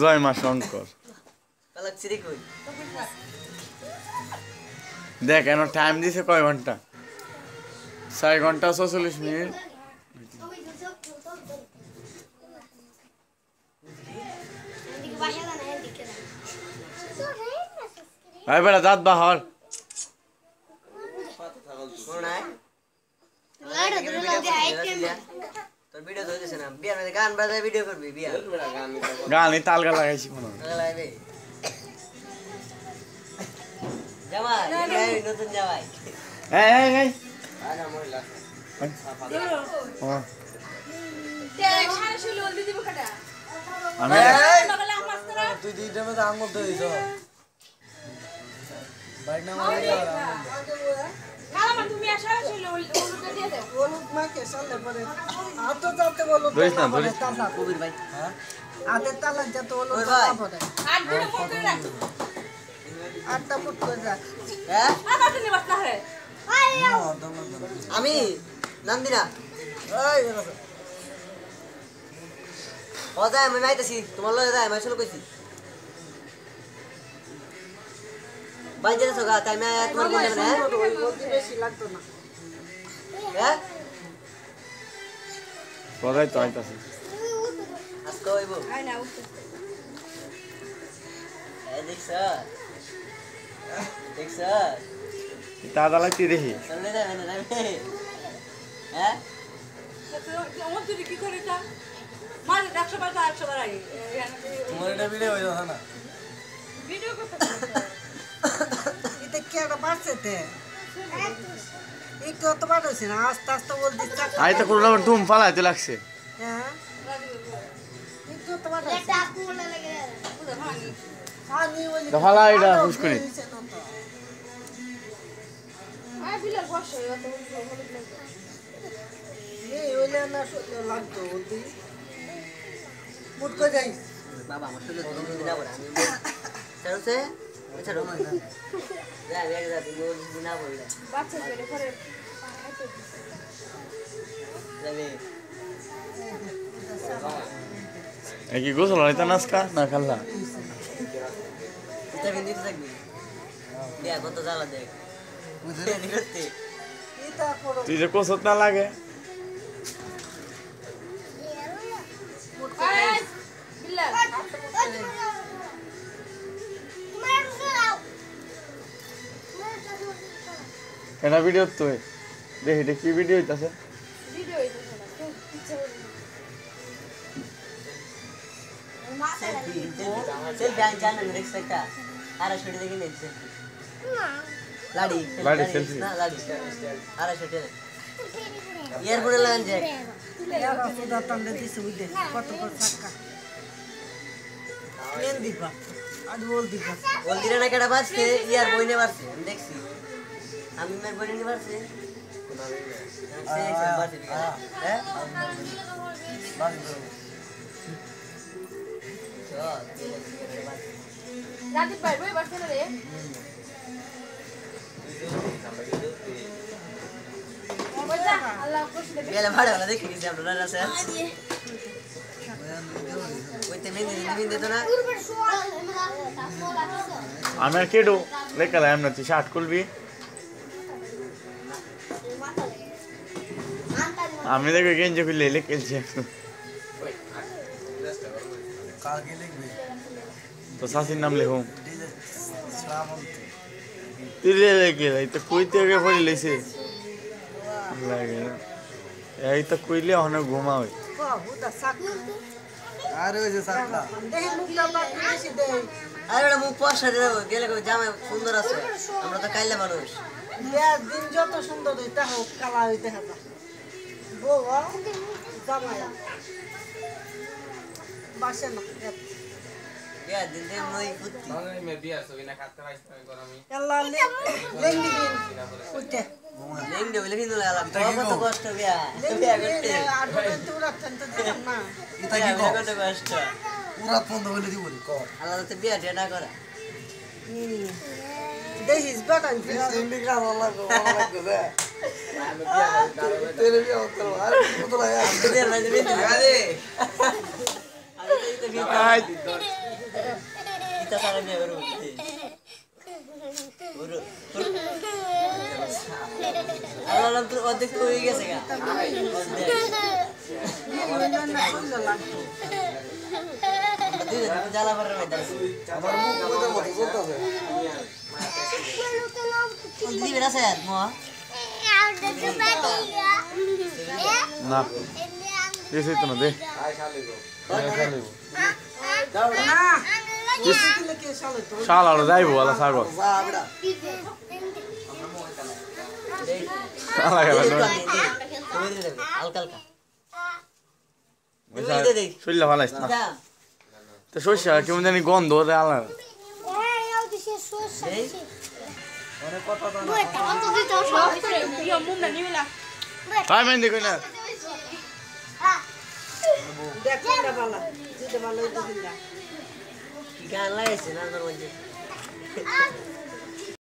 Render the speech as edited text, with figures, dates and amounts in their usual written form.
জয় মা শঙ্কর দেখ কেন টাইম দিছে কয় ঘন্টা 6 ঘন্টা 46 মিনিট ভাই বেড়া দাঁত বাহর গান তালগা লাগাইছি মনে তুই দিতে আঙুল তো দিছ বাইক না তুমি আসা ছিল ওলুটা দিয়ে দে ওলুট মাকে চললে পরে আত যাতে বলো তালা কবির ভাই হ্যাঁ আতে তালা যত ওলুট তালা পড়ে আট দিন ফোন করে রাখ আটটা ফুট করে রাখ হ্যাঁ আবার তুমি বাস না হে আমি নন্দিনা এই ও যায় আমি আইতাছি তোমার লয়ে যায় আমি চলে কইছি বাইরে যাচ্ছ গা তাই না তোমার বলতে না বলতে বেশি লাগতো না হ্যাঁ কোথায় তো আইতাছি আজকে হইব আই না উঠতে এই দেখছ দাদা লাগতে দেখি চলে যাবে না হ্যাঁ তো আমার তুই কি করে তা মার 100 বার 100 বার আই তোমার এটা ভিডিও হইলো না ভিডিও করতে এটা কি একটা বাড়ছে একটু তো বাড়ছে না আস্তে আস্তে বলতে আই তো কোন রকম ধুম ফালাইতে লাগছে হ্যাঁ একটু তো বাড়ছে একটা আকুলা লাগে পানি বলি ফালা এটা হুসকুনি আই বিলার বসে এই ওইলে না লাগতো বলতি মুট কই যাই বাবা আমার শরীরে দম দিনা বড় আমি চলছে চলো যা যা তুমি দিনা বললে বাচ্চা করে পরে যাবে এই কি গোসল হইতা নাস্কা না খাল্লা এটা বিন্দিতে থাকবি দিয়া কত জ্বালা দেখ বুঝলে নিরতে এটা করো তুই যে কোসত না লাগে এটা ভিডিও তো দেখি এটা কি ভিডিও হইতাছে ভিডিও হইতাছে না পিছে সেলফি আমি জানি না দেখছ একটা আর ছড়ি দেখি নেই সেলফি লাড়ি সেলফি না লাড়ি আর ছড়ি এয়ারপোর্টে লাগান যাক এটা তন্ডে দিছে বুঝতে কত কত টাকা প্লেন দিবা আজ বল দিবা বল দিরা না কেডা বাজছে ইয়ার বইনে বাজছে আমি দেখছি আমি মের বইনে বাজছে হ্যাঁ রাজীব ভাই বই বাজছে না রে গেলে ভাড়া দেখি কি আমরা না স্যার ওইতে মিন তো না আমি আর কেডো লেখা লাই আমরা তুই শার্ট খুলবি আমি দেখো গেঞ্জি খুললে লিখেছি কালকে লিখবি তো শাসির নাম লেখো তুই লেগে এই তো কই থেকে পড়ে লইছে লাগে এই তো কইলে অনেক ঘুমাবে আরে ওই যে সাকলা দেখি মুখটা বাকি বেশি দেই আরে ওটা মুখ পয়সা দেব গেলে কই জামাই সুন্দর আছে আমরা তো কাইলা মানুষ দিন যত সুন্দর হইতা হোক কালা হইতে হবে বউ জামাই বাসে না ইয়া দিন দিন নই কুত্তি মানে মে বিয়া সবই না খাতে পাইছ না গরমি আল্লাহ লেঙ্গি দিন কুত্তে লেঙ্গি বলে কিন্তু লাগা কত কষ্ট বিয়া বিয়া করতে আর তোরা চন্ত দিলাম না এটা কি কত কষ্ট পুরা বন্ধ বলে দিব ক আল্লাহ তো বিয়া টেনা করা দেখিস বাটান সিন্ডিকেট আল্লাহ গো আমি বিয়া तेरे भी होता है यार तो यार kita salah nih baru. Alam tuh otak tuh ini sih kan. Otak. Jalan berbeda. আমার মুখ মতো মতো চলতেছে Ini berasa ya, mau? না এসে তো না দে শালা যাইবো আলা সাগর শালা গেল শরীরটা ভালো আছে না তো সর্ষা কেমন জানি গন্ধ ওরে আলা ভাই মেন দেখো না দেখ কোনটা ভালো যেটা ভালো হইতো কিনা Galah sih, nonton aja.